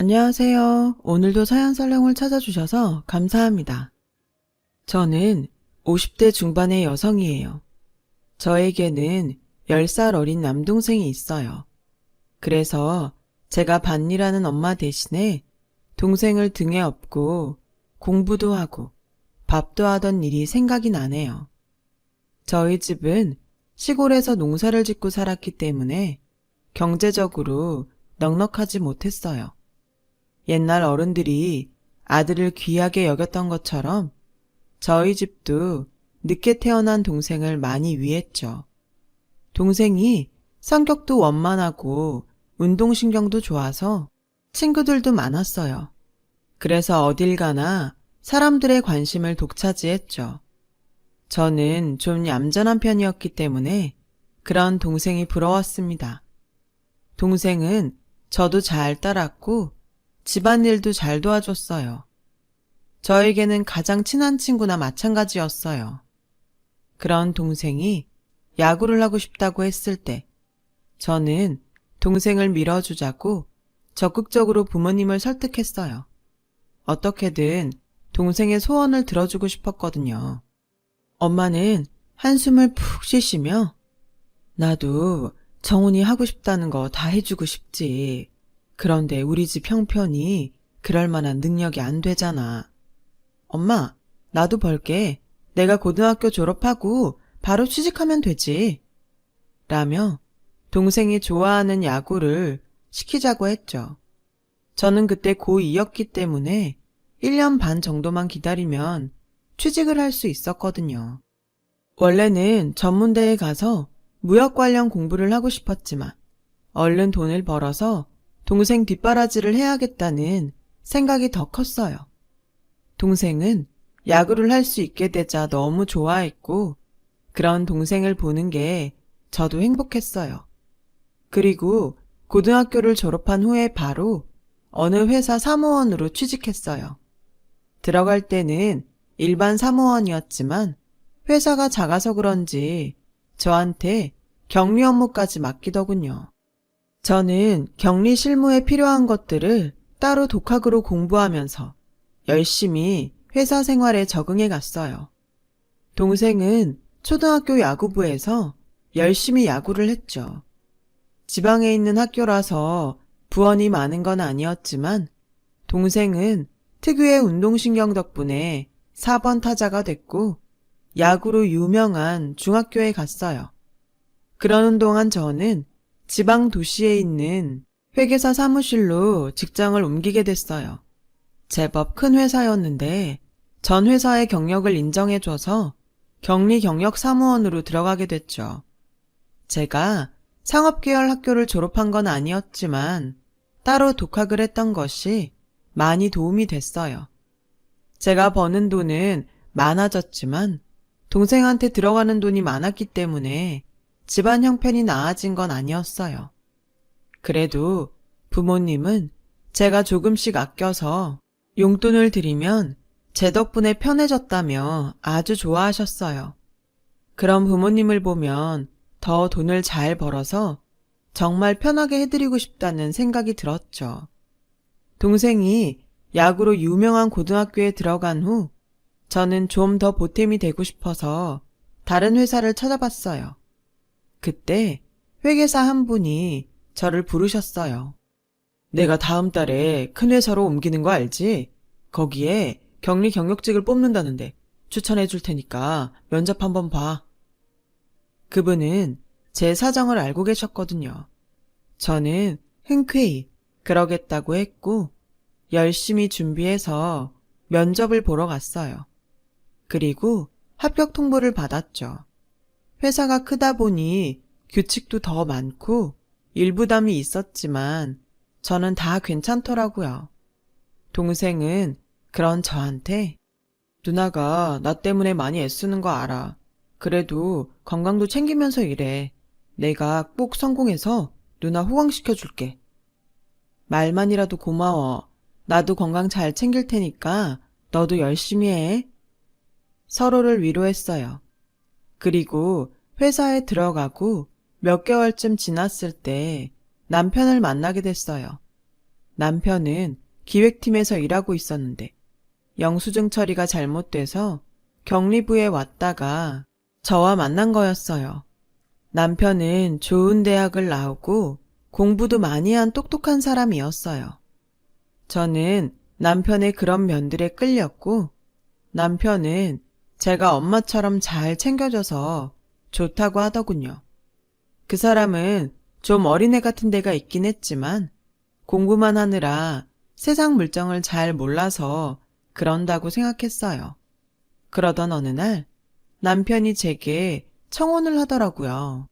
안녕하세요. 오늘도 사연설령을 찾아주셔서 감사합니다. 저는 50대 중반의 여성이에요. 저에게는 10살 어린 남동생이 있어요. 그래서 제가 밭일하는 엄마 대신에 동생을 등에 업고 공부도 하고 밥도 하던 일이 생각이 나네요. 저희 집은 시골에서 농사를 짓고 살았기 때문에 경제적으로 넉넉하지 못했어요. 옛날 어른들이 아들을 귀하게 여겼던 것처럼 저희 집도 늦게 태어난 동생을 많이 위했죠. 동생이 성격도 원만하고 운동신경도 좋아서 친구들도 많았어요. 그래서 어딜 가나 사람들의 관심을 독차지했죠. 저는 좀 얌전한 편이었기 때문에 그런 동생이 부러웠습니다. 동생은 저도 잘 따랐고 집안일도 잘 도와줬어요. 저에게는 가장 친한 친구나 마찬가지였어요. 그런 동생이 야구를 하고 싶다고 했을 때 저는 동생을 밀어주자고 적극적으로 부모님을 설득했어요. 어떻게든 동생의 소원을 들어주고 싶었거든요. 엄마는 한숨을 푹 쉬시며 나도 정훈이 하고 싶다는 거 다 해주고 싶지. 그런데 우리 집 형편이 그럴 만한 능력이 안 되잖아. 엄마, 나도 벌게. 내가 고등학교 졸업하고 바로 취직하면 되지. 라며 동생이 좋아하는 야구를 시키자고 했죠. 저는 그때 고2였기 때문에 1년 반 정도만 기다리면 취직을 할 수 있었거든요. 원래는 전문대에 가서 무역 관련 공부를 하고 싶었지만 얼른 돈을 벌어서 동생 뒷바라지를 해야겠다는 생각이 더 컸어요. 동생은 야구를 할 수 있게 되자 너무 좋아했고 그런 동생을 보는 게 저도 행복했어요. 그리고 고등학교를 졸업한 후에 바로 어느 회사 사무원으로 취직했어요. 들어갈 때는 일반 사무원이었지만 회사가 작아서 그런지 저한테 격리 업무까지 맡기더군요. 저는 격리 실무에 필요한 것들을 따로 독학으로 공부하면서 열심히 회사 생활에 적응해 갔어요. 동생은 초등학교 야구부에서 열심히 야구를 했죠. 지방에 있는 학교라서 부원이 많은 건 아니었지만 동생은 특유의 운동신경 덕분에 4번 타자가 됐고 야구로 유명한 중학교에 갔어요. 그러는 동안 저는 지방 도시에 있는 회계사 사무실로 직장을 옮기게 됐어요. 제법 큰 회사였는데 전 회사의 경력을 인정해줘서 격리 경력 사무원으로 들어가게 됐죠. 제가 상업계열 학교를 졸업한 건 아니었지만 따로 독학을 했던 것이 많이 도움이 됐어요. 제가 버는 돈은 많아졌지만 동생한테 들어가는 돈이 많았기 때문에 집안 형편이 나아진 건 아니었어요. 그래도 부모님은 제가 조금씩 아껴서 용돈을 드리면 제 덕분에 편해졌다며 아주 좋아하셨어요. 그런 부모님을 보면 더 돈을 잘 벌어서 정말 편하게 해드리고 싶다는 생각이 들었죠. 동생이 야구로 유명한 고등학교에 들어간 후 저는 좀 더 보탬이 되고 싶어서 다른 회사를 찾아봤어요. 그때 회계사 한 분이 저를 부르셨어요. 내가 다음 달에 큰 회사로 옮기는 거 알지? 거기에 격리 경력직을 뽑는다는데 추천해 줄 테니까 면접 한번 봐. 그분은 제 사정을 알고 계셨거든요. 저는 흔쾌히 그러겠다고 했고 열심히 준비해서 면접을 보러 갔어요. 그리고 합격 통보를 받았죠. 회사가 크다 보니 규칙도 더 많고 일부담이 있었지만 저는 다 괜찮더라고요. 동생은 그런 저한테 누나가 나 때문에 많이 애쓰는 거 알아. 그래도 건강도 챙기면서 일해. 내가 꼭 성공해서 누나 호강시켜 줄게. 말만이라도 고마워. 나도 건강 잘 챙길 테니까 너도 열심히 해. 서로를 위로했어요. 그리고 회사에 들어가고 몇 개월쯤 지났을 때 남편을 만나게 됐어요. 남편은 기획팀에서 일하고 있었는데 영수증 처리가 잘못돼서 격리부에 왔다가 저와 만난 거였어요. 남편은 좋은 대학을 나오고 공부도 많이 한 똑똑한 사람이었어요. 저는 남편의 그런 면들에 끌렸고 남편은 제가 엄마처럼 잘 챙겨줘서 좋다고 하더군요. 그 사람은 좀 어린애 같은 데가 있긴 했지만 공부만 하느라 세상 물정을 잘 몰라서 그런다고 생각했어요. 그러던 어느 날 남편이 제게 청혼을 하더라고요.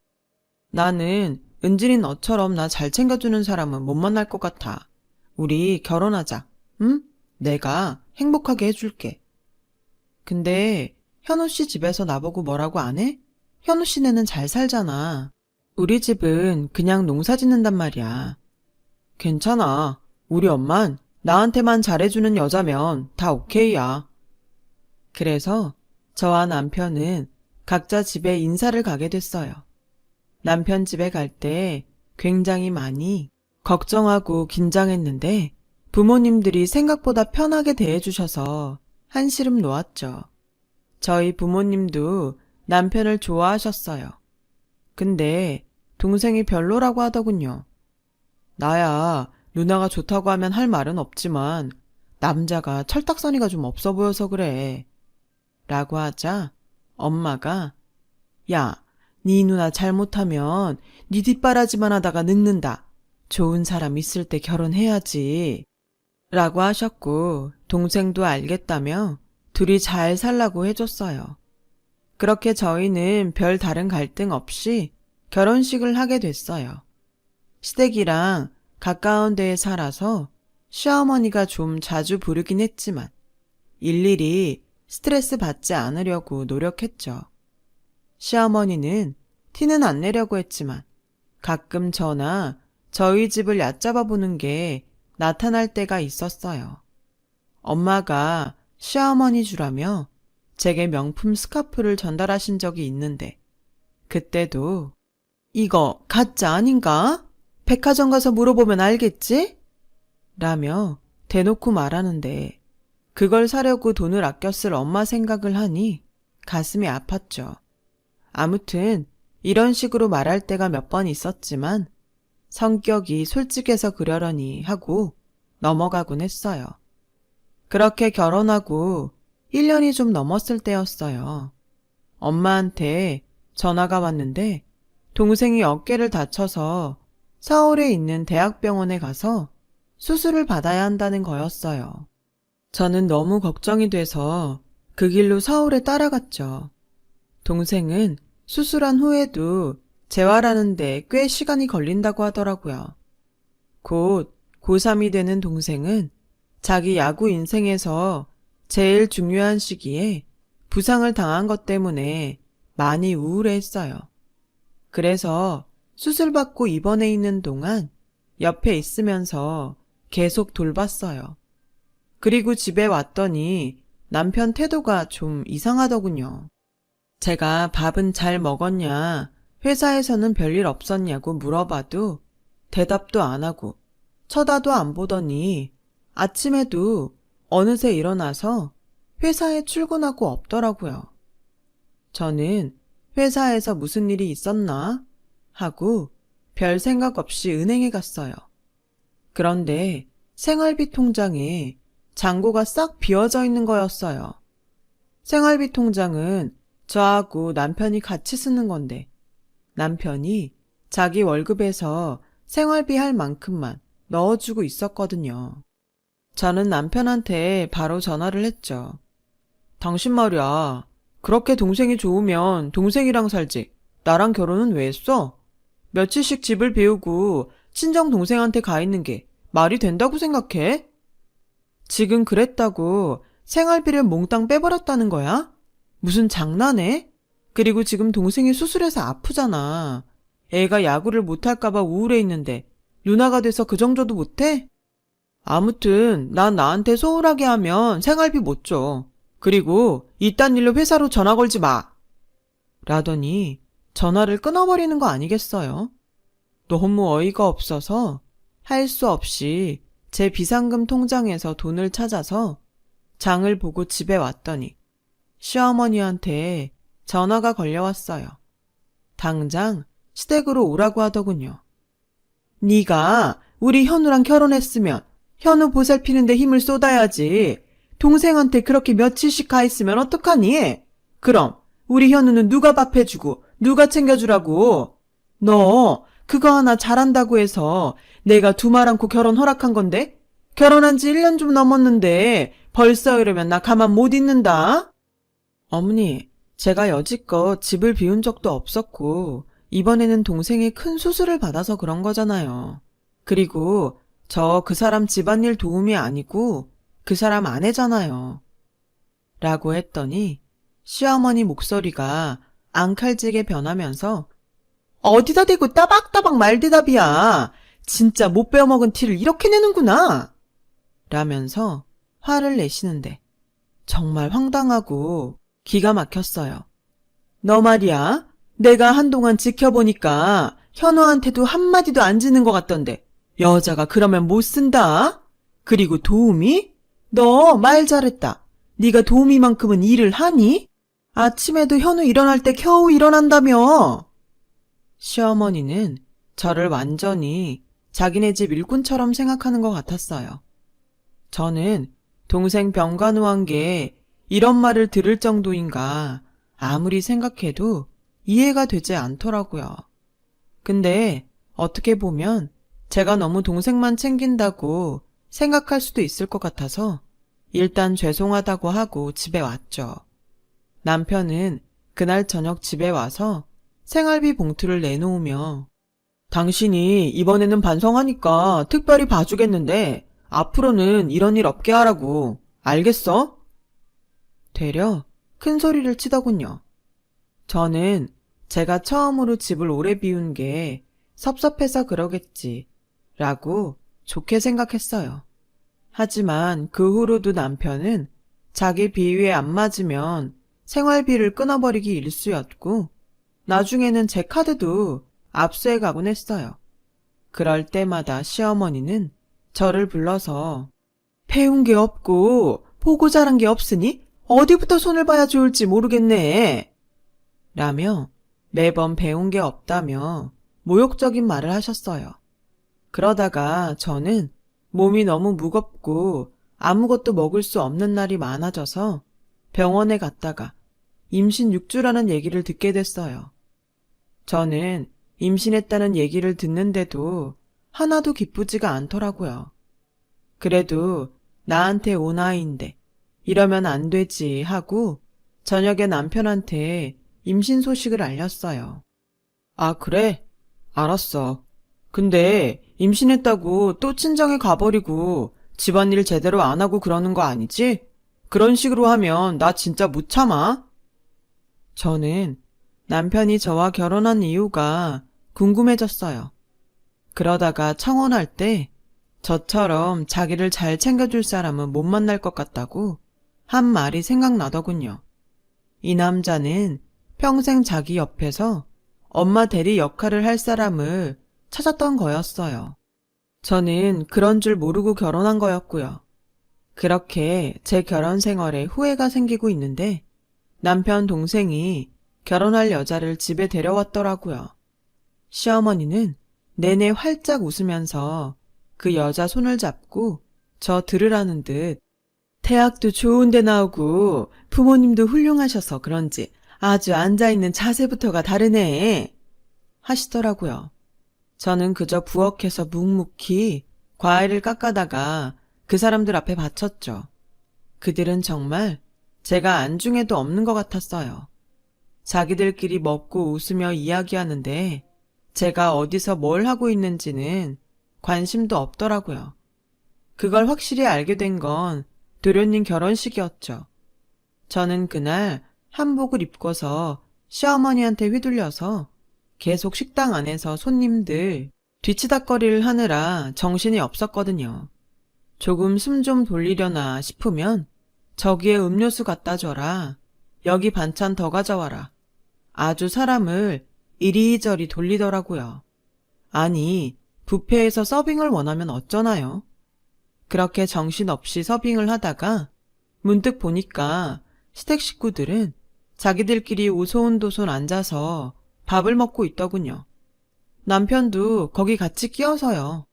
나는 은진이 너처럼 나 잘 챙겨주는 사람은 못 만날 것 같아. 우리 결혼하자. 응? 내가 행복하게 해줄게. 근데 현우 씨 집에서 나보고 뭐라고 안 해? 현우 씨네는 잘 살잖아. 우리 집은 그냥 농사 짓는단 말이야. 괜찮아. 우리 엄만 나한테만 잘해주는 여자면 다 오케이야. 그래서 저와 남편은 각자 집에 인사를 가게 됐어요. 남편 집에 갈 때 굉장히 많이 걱정하고 긴장했는데 부모님들이 생각보다 편하게 대해주셔서 한시름 놓았죠. 저희 부모님도 남편을 좋아하셨어요. 근데 동생이 별로라고 하더군요. 나야 누나가 좋다고 하면 할 말은 없지만 남자가 철딱서니가 좀 없어 보여서 그래. 라고 하자 엄마가 야, 네 누나 잘못하면 네 뒷바라지만 하다가 늙는다. 좋은 사람 있을 때 결혼해야지. 라고 하셨고 동생도 알겠다며 둘이 잘 살라고 해줬어요. 그렇게 저희는 별 다른 갈등 없이 결혼식을 하게 됐어요. 시댁이랑 가까운 데에 살아서 시어머니가 좀 자주 부르긴 했지만 일일이 스트레스 받지 않으려고 노력했죠. 시어머니는 티는 안 내려고 했지만 가끔 저나 저희 집을 얕잡아 보는 게 나타날 때가 있었어요. 엄마가 시어머니 주라며 제게 명품 스카프를 전달하신 적이 있는데 그때도 이거 가짜 아닌가? 백화점 가서 물어보면 알겠지? 라며 대놓고 말하는데 그걸 사려고 돈을 아껴 쓸 엄마 생각을 하니 가슴이 아팠죠. 아무튼 이런 식으로 말할 때가 몇 번 있었지만 성격이 솔직해서 그러려니 하고 넘어가곤 했어요. 그렇게 결혼하고 1년이 좀 넘었을 때였어요. 엄마한테 전화가 왔는데 동생이 어깨를 다쳐서 서울에 있는 대학병원에 가서 수술을 받아야 한다는 거였어요. 저는 너무 걱정이 돼서 그 길로 서울에 따라갔죠. 동생은 수술한 후에도 재활하는데 꽤 시간이 걸린다고 하더라고요. 곧 고3이 되는 동생은 자기 야구 인생에서 제일 중요한 시기에 부상을 당한 것 때문에 많이 우울해했어요. 그래서 수술받고 입원해 있는 동안 옆에 있으면서 계속 돌봤어요. 그리고 집에 왔더니 남편 태도가 좀 이상하더군요. 제가 밥은 잘 먹었냐, 회사에서는 별일 없었냐고 물어봐도 대답도 안 하고 쳐다도 안 보더니 아침에도 어느새 일어나서 회사에 출근하고 없더라고요. 저는 회사에서 무슨 일이 있었나 하고 별 생각 없이 은행에 갔어요. 그런데 생활비 통장에 잔고가 싹 비어져 있는 거였어요. 생활비 통장은 저하고 남편이 같이 쓰는 건데 남편이 자기 월급에서 생활비 할 만큼만 넣어주고 있었거든요. 저는 남편한테 바로 전화를 했죠. 당신 말이야. 그렇게 동생이 좋으면 동생이랑 살지. 나랑 결혼은 왜 했어? 며칠씩 집을 비우고 친정 동생한테 가 있는 게 말이 된다고 생각해? 지금 그랬다고 생활비를 몽땅 빼버렸다는 거야? 무슨 장난해? 그리고 지금 동생이 수술해서 아프잖아. 애가 야구를 못할까봐 우울해 있는데 누나가 돼서 그 정도도 못해? 아무튼 난 나한테 소홀하게 하면 생활비 못 줘. 그리고 이딴 일로 회사로 전화 걸지 마. 라더니 전화를 끊어버리는 거 아니겠어요? 너무 어이가 없어서 할 수 없이 제 비상금 통장에서 돈을 찾아서 장을 보고 집에 왔더니 시어머니한테 전화가 걸려왔어요. 당장 시댁으로 오라고 하더군요. 네가 우리 현우랑 결혼했으면 현우 보살피는데 힘을 쏟아야지. 동생한테 그렇게 며칠씩 가 있으면 어떡하니? 그럼 우리 현우는 누가 밥 해주고 누가 챙겨주라고? 너 그거 하나 잘한다고 해서 내가 두 말 않고 결혼 허락한 건데? 결혼한 지 1년 좀 넘었는데 벌써 이러면 나 가만 못 있는다. 어머니, 제가 여지껏 집을 비운 적도 없었고 이번에는 동생이 큰 수술을 받아서 그런 거잖아요. 그리고 저 그 사람 집안일 도움이 아니고 그 사람 아내잖아요. 라고 했더니 시어머니 목소리가 앙칼지게 변하면서 어디다 대고 따박따박 말대답이야. 진짜 못 빼어먹은 티를 이렇게 내는구나. 라면서 화를 내시는데 정말 황당하고 기가 막혔어요. 너 말이야. 내가 한동안 지켜보니까 현우한테도 한마디도 안 지는 것 같던데 여자가 그러면 못 쓴다. 그리고 도우미? 너 말 잘했다. 네가 도우미만큼은 일을 하니? 아침에도 현우 일어날 때 겨우 일어난다며. 시어머니는 저를 완전히 자기네 집 일꾼처럼 생각하는 것 같았어요. 저는 동생 병간호한 게 이런 말을 들을 정도인가 아무리 생각해도 이해가 되지 않더라고요. 근데 어떻게 보면 제가 너무 동생만 챙긴다고 생각할 수도 있을 것 같아서 일단 죄송하다고 하고 집에 왔죠. 남편은 그날 저녁 집에 와서 생활비 봉투를 내놓으며 당신이 이번에는 반성하니까 특별히 봐주겠는데 앞으로는 이런 일 없게 하라고. 알겠어? 되려 큰 소리를 치더군요. 저는 제가 처음으로 집을 오래 비운 게 섭섭해서 그러겠지 라고 좋게 생각했어요. 하지만 그 후로도 남편은 자기 비위에 안 맞으면 생활비를 끊어버리기 일쑤였고 나중에는 제 카드도 압수해 가곤 했어요. 그럴 때마다 시어머니는 저를 불러서 배운 게 없고 보고 자란 게 없으니 어디부터 손을 봐야 좋을지 모르겠네 라며 매번 배운 게 없다며 모욕적인 말을 하셨어요. 그러다가 저는 몸이 너무 무겁고 아무것도 먹을 수 없는 날이 많아져서 병원에 갔다가 임신 6주라는 얘기를 듣게 됐어요. 저는 임신했다는 얘기를 듣는데도 하나도 기쁘지가 않더라고요. 그래도 나한테 온 아이인데 이러면 안 되지 하고 저녁에 남편한테 임신 소식을 알렸어요. 아, 그래? 알았어. 근데 임신했다고 또 친정에 가버리고 집안일 제대로 안 하고 그러는 거 아니지? 그런 식으로 하면 나 진짜 못 참아. 저는 남편이 저와 결혼한 이유가 궁금해졌어요. 그러다가 청혼할 때 저처럼 자기를 잘 챙겨줄 사람은 못 만날 것 같다고 한 말이 생각나더군요. 이 남자는 평생 자기 옆에서 엄마 대리 역할을 할 사람을 찾았던 거였어요. 저는 그런 줄 모르고 결혼한 거였고요. 그렇게 제 결혼 생활에 후회가 생기고 있는데 남편 동생이 결혼할 여자를 집에 데려왔더라고요. 시어머니는 내내 활짝 웃으면서 그 여자 손을 잡고 저 들으라는 듯 대학도 좋은 데 나오고 부모님도 훌륭하셔서 그런지 아주 앉아있는 자세부터가 다르네 하시더라고요. 저는 그저 부엌에서 묵묵히 과일을 깎아다가 그 사람들 앞에 바쳤죠. 그들은 정말 제가 안중에도 없는 것 같았어요. 자기들끼리 먹고 웃으며 이야기하는데 제가 어디서 뭘 하고 있는지는 관심도 없더라고요. 그걸 확실히 알게 된 건 도련님 결혼식이었죠. 저는 그날 한복을 입고서 시어머니한테 휘둘려서 계속 식당 안에서 손님들 뒤치다꺼리를 하느라 정신이 없었거든요. 조금 숨 좀 돌리려나 싶으면 저기에 음료수 갖다 줘라. 여기 반찬 더 가져와라. 아주 사람을 이리저리 돌리더라고요. 아니, 뷔페에서 서빙을 원하면 어쩌나요? 그렇게 정신없이 서빙을 하다가 문득 보니까 시댁 식구들은 자기들끼리 오손도손 앉아서 밥을 먹고 있더군요. 남편도 거기 같이 끼어서요.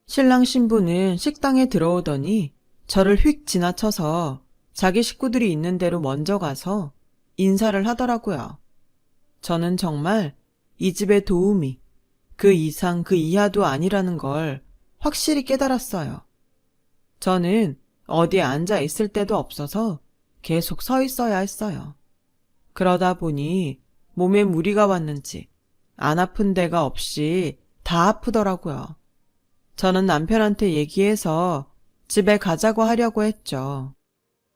신랑 신부는 식당에 들어오더니 저를 휙 지나쳐서 자기 식구들이 있는 데로 먼저 가서 인사를 하더라고요. 저는 정말 이 집의 도우미, 그 이상 그 이하도 아니라는 걸 확실히 깨달았어요. 저는 어디에 앉아 있을 데도 없어서 계속 서 있어야 했어요. 그러다 보니 몸에 무리가 왔는지 안 아픈 데가 없이 다 아프더라고요. 저는 남편한테 얘기해서 집에 가자고 하려고 했죠.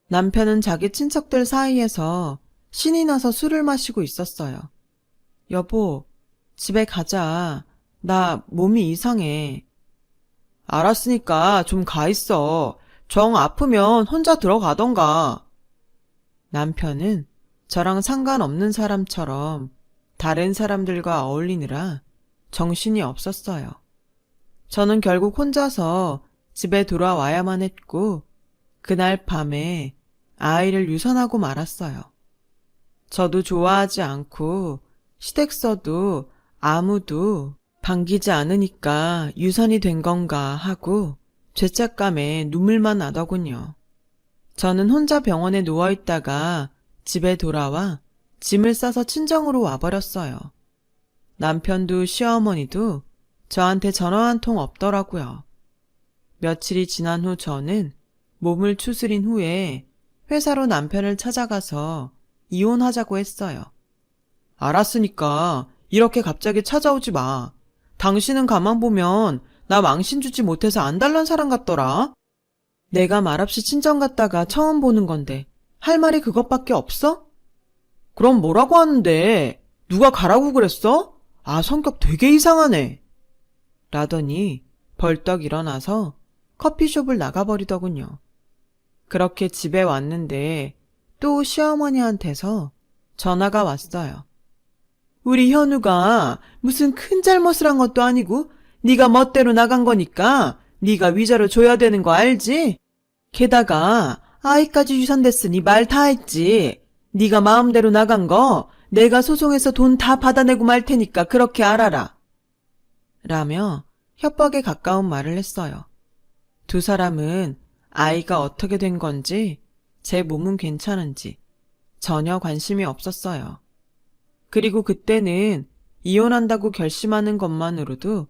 남편은 자기 친척들 사이에서 신이 나서 술을 마시고 있었어요. 여보, 집에 가자. 나 몸이 이상해. 알았으니까 좀 가 있어. 정 아프면 혼자 들어가던가. 남편은 저랑 상관없는 사람처럼 다른 사람들과 어울리느라 정신이 없었어요. 저는 결국 혼자서 집에 돌아와야만 했고 그날 밤에 아이를 유산하고 말았어요. 저도 좋아하지 않고 시댁서도 아무도 반기지 않으니까 유산이 된 건가 하고 죄책감에 눈물만 나더군요. 저는 혼자 병원에 누워있다가 집에 돌아와 짐을 싸서 친정으로 와버렸어요. 남편도 시어머니도 저한테 전화 한 통 없더라고요. 며칠이 지난 후 저는 몸을 추스린 후에 회사로 남편을 찾아가서 이혼하자고 했어요. 알았으니까 이렇게 갑자기 찾아오지 마. 당신은 가만 보면 나 망신 주지 못해서 안달난 사람 같더라. 내가 말없이 친정 갔다가 처음 보는 건데 할 말이 그것밖에 없어? 그럼 뭐라고 하는데? 누가 가라고 그랬어? 아, 성격 되게 이상하네. 라더니 벌떡 일어나서 커피숍을 나가버리더군요. 그렇게 집에 왔는데 또 시어머니한테서 전화가 왔어요. 우리 현우가 무슨 큰 잘못을 한 것도 아니고 네가 멋대로 나간 거니까 네가 위자료 줘야 되는 거 알지? 게다가 아이까지 유산됐으니 말 다 했지. 네가 마음대로 나간 거 내가 소송해서 돈 다 받아내고 말 테니까 그렇게 알아라. 라며 협박에 가까운 말을 했어요. 두 사람은 아이가 어떻게 된 건지 제 몸은 괜찮은지 전혀 관심이 없었어요. 그리고 그때는 이혼한다고 결심하는 것만으로도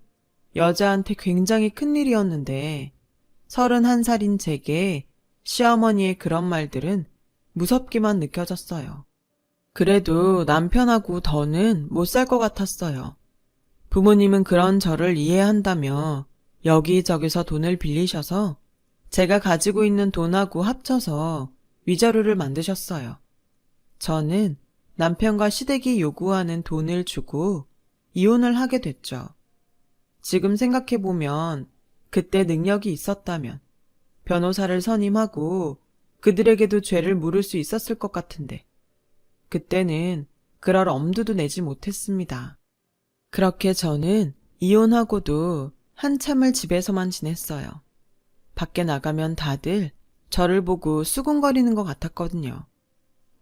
여자한테 굉장히 큰일이었는데 31살인 제게 시어머니의 그런 말들은 무섭기만 느껴졌어요. 그래도 남편하고 더는 못 살 것 같았어요. 부모님은 그런 저를 이해한다며 여기저기서 돈을 빌리셔서 제가 가지고 있는 돈하고 합쳐서 위자료를 만드셨어요. 저는 남편과 시댁이 요구하는 돈을 주고 이혼을 하게 됐죠. 지금 생각해보면 그때 능력이 있었다면 변호사를 선임하고 그들에게도 죄를 물을 수 있었을 것 같은데 그때는 그럴 엄두도 내지 못했습니다. 그렇게 저는 이혼하고도 한참을 집에서만 지냈어요. 밖에 나가면 다들 저를 보고 수군거리는 것 같았거든요.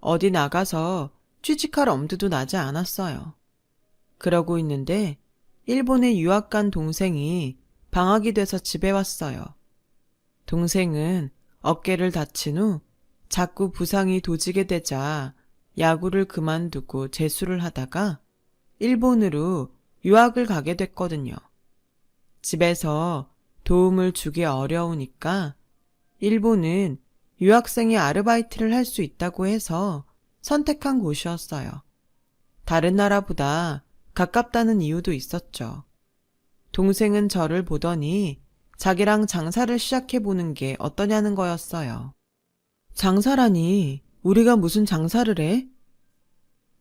어디 나가서 취직할 엄두도 나지 않았어요. 그러고 있는데 일본에 유학 간 동생이 방학이 돼서 집에 왔어요. 동생은 어깨를 다친 후 자꾸 부상이 도지게 되자 야구를 그만두고 재수를 하다가 일본으로 유학을 가게 됐거든요. 집에서 도움을 주기 어려우니까 일본은 유학생이 아르바이트를 할 수 있다고 해서 선택한 곳이었어요. 다른 나라보다 가깝다는 이유도 있었죠. 동생은 저를 보더니 자기랑 장사를 시작해보는 게 어떠냐는 거였어요. 장사라니 우리가 무슨 장사를 해?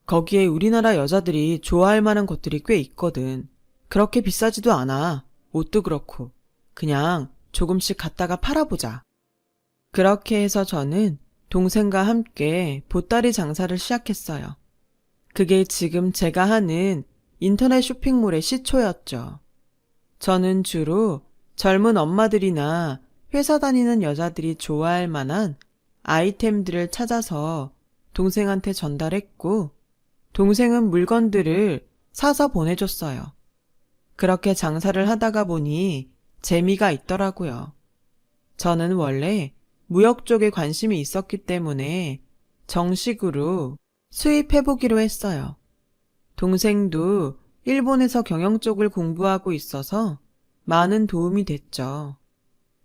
거기에 우리나라 여자들이 좋아할 만한 것들이 꽤 있거든. 그렇게 비싸지도 않아. 옷도 그렇고. 그냥 조금씩 갖다가 팔아보자. 그렇게 해서 저는 동생과 함께 보따리 장사를 시작했어요. 그게 지금 제가 하는 인터넷 쇼핑몰의 시초였죠. 저는 주로 젊은 엄마들이나 회사 다니는 여자들이 좋아할 만한 아이템들을 찾아서 동생한테 전달했고, 동생은 물건들을 사서 보내줬어요. 그렇게 장사를 하다가 보니 재미가 있더라고요. 저는 원래 무역 쪽에 관심이 있었기 때문에 정식으로 수입해보기로 했어요. 동생도 일본에서 경영 쪽을 공부하고 있어서 많은 도움이 됐죠.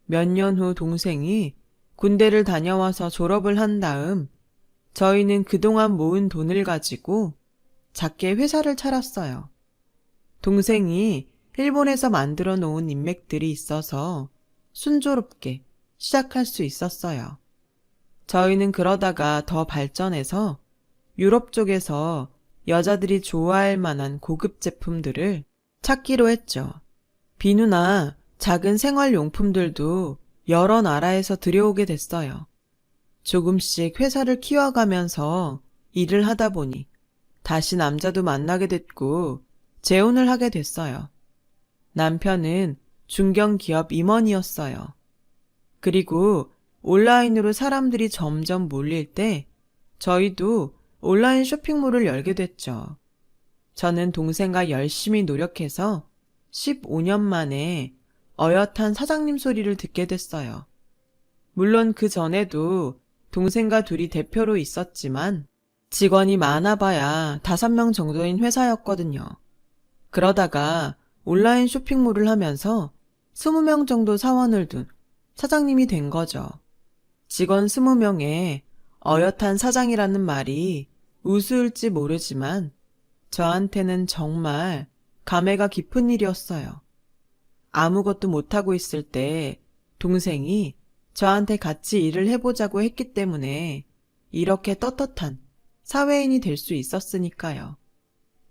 몇 년 후 동생이 군대를 다녀와서 졸업을 한 다음 저희는 그동안 모은 돈을 가지고 작게 회사를 차렸어요. 동생이 일본에서 만들어 놓은 인맥들이 있어서 순조롭게 시작할 수 있었어요. 저희는 그러다가 더 발전해서 유럽 쪽에서 여자들이 좋아할 만한 고급 제품들을 찾기로 했죠. 비누나 작은 생활용품들도 여러 나라에서 들여오게 됐어요. 조금씩 회사를 키워가면서 일을 하다 보니 다시 남자도 만나게 됐고 재혼을 하게 됐어요. 남편은 중견기업 임원이었어요. 그리고 온라인으로 사람들이 점점 몰릴 때 저희도 온라인 쇼핑몰을 열게 됐죠. 저는 동생과 열심히 노력해서 15년 만에 어엿한 사장님 소리를 듣게 됐어요. 물론 그 전에도 동생과 둘이 대표로 있었지만 직원이 많아봐야 5명 정도인 회사였거든요. 그러다가 온라인 쇼핑몰을 하면서 20명 정도 사원을 둔 사장님이 된 거죠. 직원 20명에 어엿한 사장이라는 말이 우스울지 모르지만 저한테는 정말 감회가 깊은 일이었어요. 아무것도 못하고 있을 때 동생이 저한테 같이 일을 해보자고 했기 때문에 이렇게 떳떳한 사회인이 될 수 있었으니까요.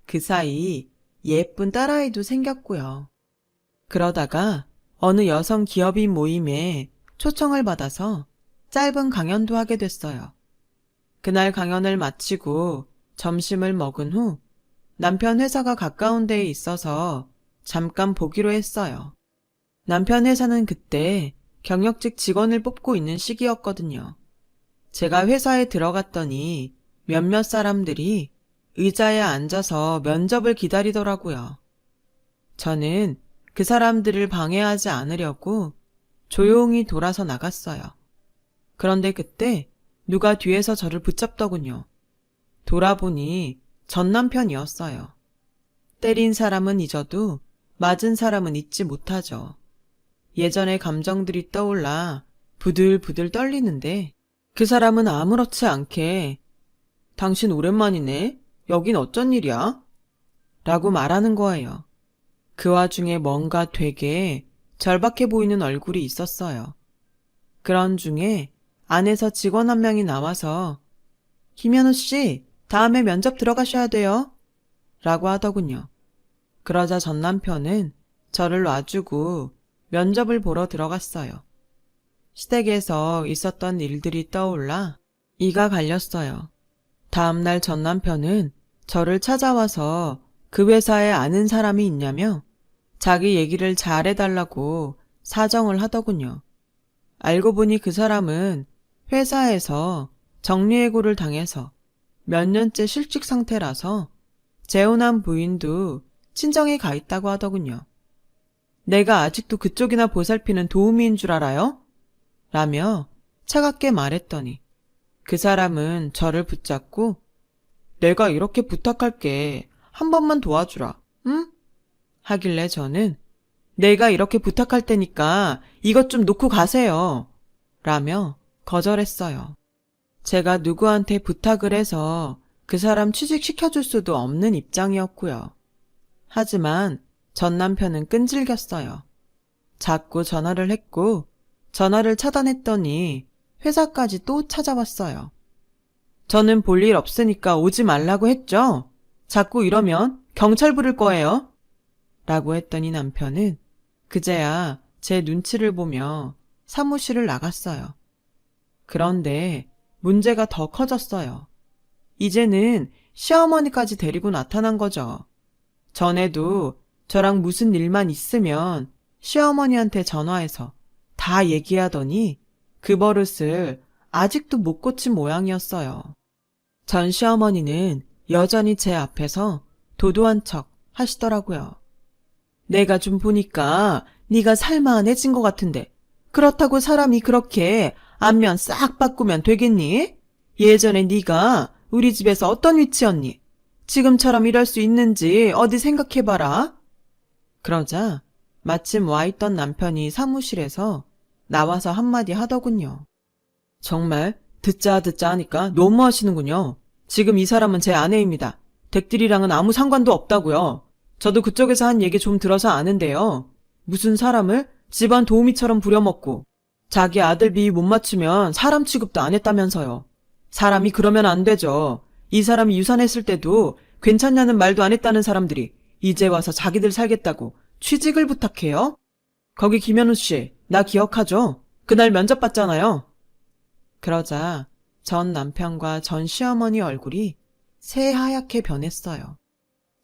그 사이 예쁜 딸아이도 생겼고요. 그러다가 어느 여성 기업인 모임에 초청을 받아서 짧은 강연도 하게 됐어요. 그날 강연을 마치고 점심을 먹은 후 남편 회사가 가까운 데에 있어서 잠깐 보기로 했어요. 남편 회사는 그때 경력직 직원을 뽑고 있는 시기였거든요. 제가 회사에 들어갔더니 몇몇 사람들이 의자에 앉아서 면접을 기다리더라고요. 저는 그 사람들을 방해하지 않으려고 조용히 돌아서 나갔어요. 그런데 그때 누가 뒤에서 저를 붙잡더군요. 돌아보니 전 남편이었어요. 때린 사람은 잊어도 맞은 사람은 잊지 못하죠. 예전의 감정들이 떠올라 부들부들 떨리는데 그 사람은 아무렇지 않게 당신 오랜만이네. 여긴 어쩐 일이야? 라고 말하는 거예요. 그 와중에 뭔가 되게 절박해 보이는 얼굴이 있었어요. 그런 중에 안에서 직원 한 명이 나와서 김현우 씨, 다음에 면접 들어가셔야 돼요. 라고 하더군요. 그러자 전 남편은 저를 놔주고 면접을 보러 들어갔어요. 시댁에서 있었던 일들이 떠올라 이가 갈렸어요. 다음날 전 남편은 저를 찾아와서 그 회사에 아는 사람이 있냐며 자기 얘기를 잘해달라고 사정을 하더군요. 알고 보니 그 사람은 회사에서 정리해고를 당해서 몇 년째 실직 상태라서 재혼한 부인도 친정에 가 있다고 하더군요. 내가 아직도 그쪽이나 보살피는 도우미인 줄 알아요? 라며 차갑게 말했더니 그 사람은 저를 붙잡고 내가 이렇게 부탁할게. 한 번만 도와주라. 응? 하길래 저는 내가 이렇게 부탁할 테니까 이것 좀 놓고 가세요. 라며 거절했어요. 제가 누구한테 부탁을 해서 그 사람 취직시켜줄 수도 없는 입장이었고요. 하지만 전 남편은 끈질겼어요. 자꾸 전화를 했고 전화를 차단했더니 회사까지 또 찾아왔어요. 저는 볼 일 없으니까 오지 말라고 했죠? 자꾸 이러면 경찰 부를 거예요. 라고 했더니 남편은 그제야 제 눈치를 보며 사무실을 나갔어요. 그런데 문제가 더 커졌어요. 이제는 시어머니까지 데리고 나타난 거죠. 전에도 저랑 무슨 일만 있으면 시어머니한테 전화해서 다 얘기하더니 그 버릇을 아직도 못 고친 모양이었어요. 전 시어머니는 여전히 제 앞에서 도도한 척 하시더라고요. 내가 좀 보니까 네가 살만해진 것 같은데 그렇다고 사람이 그렇게 안면 싹 바꾸면 되겠니? 예전에 네가 우리 집에서 어떤 위치였니? 지금처럼 이럴 수 있는지 어디 생각해봐라. 그러자 마침 와있던 남편이 사무실에서 나와서 한마디 하더군요. 정말 듣자 하니까 너무하시는군요. 지금 이 사람은 제 아내입니다. 댁들이랑은 아무 상관도 없다고요. 저도 그쪽에서 한 얘기 좀 들어서 아는데요. 무슨 사람을 집안 도우미처럼 부려먹고 자기 아들 비위 못 맞추면 사람 취급도 안 했다면서요. 사람이 그러면 안 되죠. 이 사람이 유산했을 때도 괜찮냐는 말도 안 했다는 사람들이 이제 와서 자기들 살겠다고 취직을 부탁해요? 거기 김현우 씨, 나 기억하죠? 그날 면접 봤잖아요. 그러자 전 남편과 전 시어머니 얼굴이 새하얗게 변했어요.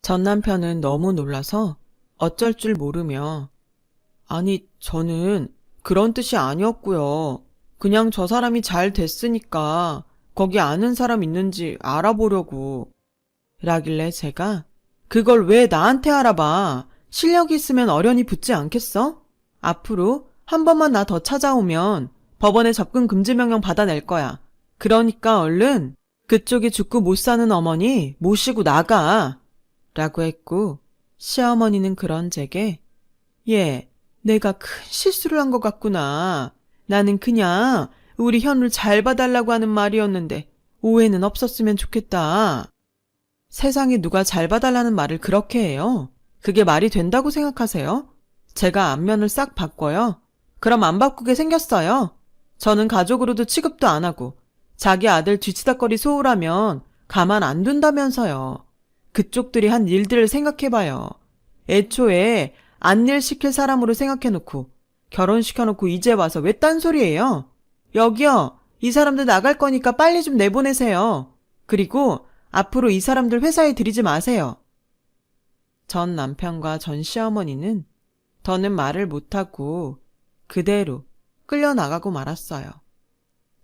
전 남편은 너무 놀라서 어쩔 줄 모르며 아니, 저는 그런 뜻이 아니었고요. 그냥 저 사람이 잘 됐으니까 거기 아는 사람 있는지 알아보려고. 라길래 제가 그걸 왜 나한테 알아봐. 실력이 있으면 어련히 붙지 않겠어? 앞으로 한 번만 나 더 찾아오면 법원에 접근 금지 명령 받아낼 거야. 그러니까 얼른 그쪽이 죽고 못 사는 어머니 모시고 나가. 라고 했고 시어머니는 그런 제게 예, 내가 큰 실수를 한 것 같구나. 나는 그냥 우리 현우를 잘 봐달라고 하는 말이었는데 오해는 없었으면 좋겠다. 세상에 누가 잘 봐달라는 말을 그렇게 해요? 그게 말이 된다고 생각하세요? 제가 안면을 싹 바꿔요? 그럼 안 바꾸게 생겼어요. 저는 가족으로도 취급도 안 하고 자기 아들 뒤치다꺼리 소홀하면 가만 안 둔다면서요. 그쪽들이 한 일들을 생각해봐요. 애초에 안일 시킬 사람으로 생각해놓고 결혼시켜놓고 이제 와서 왜 딴소리예요? 여기요. 이 사람들 나갈 거니까 빨리 좀 내보내세요. 그리고 앞으로 이 사람들 회사에 들이지 마세요. 전 남편과 전 시어머니는 더는 말을 못하고 그대로 끌려나가고 말았어요.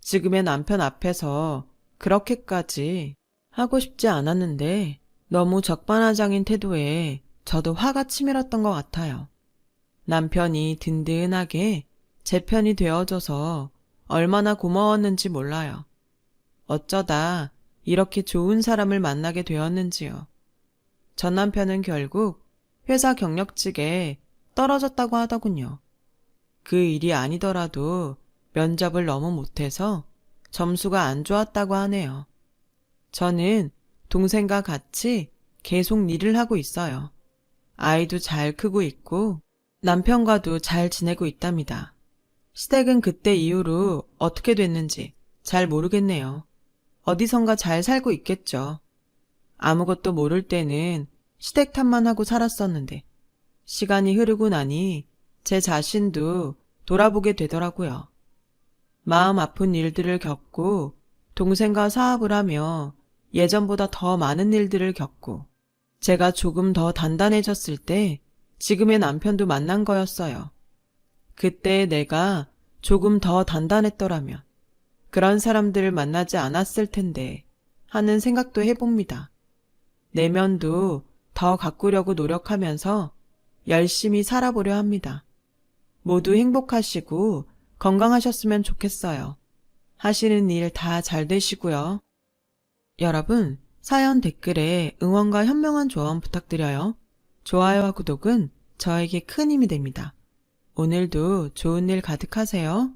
지금의 남편 앞에서 그렇게까지 하고 싶지 않았는데 너무 적반하장인 태도에 저도 화가 치밀었던 것 같아요. 남편이 든든하게 제 편이 되어줘서 얼마나 고마웠는지 몰라요. 어쩌다 이렇게 좋은 사람을 만나게 되었는지요. 전 남편은 결국 회사 경력직에 떨어졌다고 하더군요. 그 일이 아니더라도 면접을 너무 못해서 점수가 안 좋았다고 하네요. 저는 동생과 같이 계속 일을 하고 있어요. 아이도 잘 크고 있고 남편과도 잘 지내고 있답니다. 시댁은 그때 이후로 어떻게 됐는지 잘 모르겠네요. 어디선가 잘 살고 있겠죠. 아무것도 모를 때는 시댁 탓만 하고 살았었는데 시간이 흐르고 나니 제 자신도 돌아보게 되더라고요. 마음 아픈 일들을 겪고 동생과 사업을 하며 예전보다 더 많은 일들을 겪고 제가 조금 더 단단해졌을 때 지금의 남편도 만난 거였어요. 그때 내가 조금 더 단단했더라면 그런 사람들을 만나지 않았을 텐데 하는 생각도 해봅니다. 내면도 더 가꾸려고 노력하면서 열심히 살아보려 합니다. 모두 행복하시고 건강하셨으면 좋겠어요. 하시는 일 다 잘 되시고요. 여러분, 사연 댓글에 응원과 현명한 조언 부탁드려요. 좋아요와 구독은 저에게 큰 힘이 됩니다. 오늘도 좋은 일 가득하세요.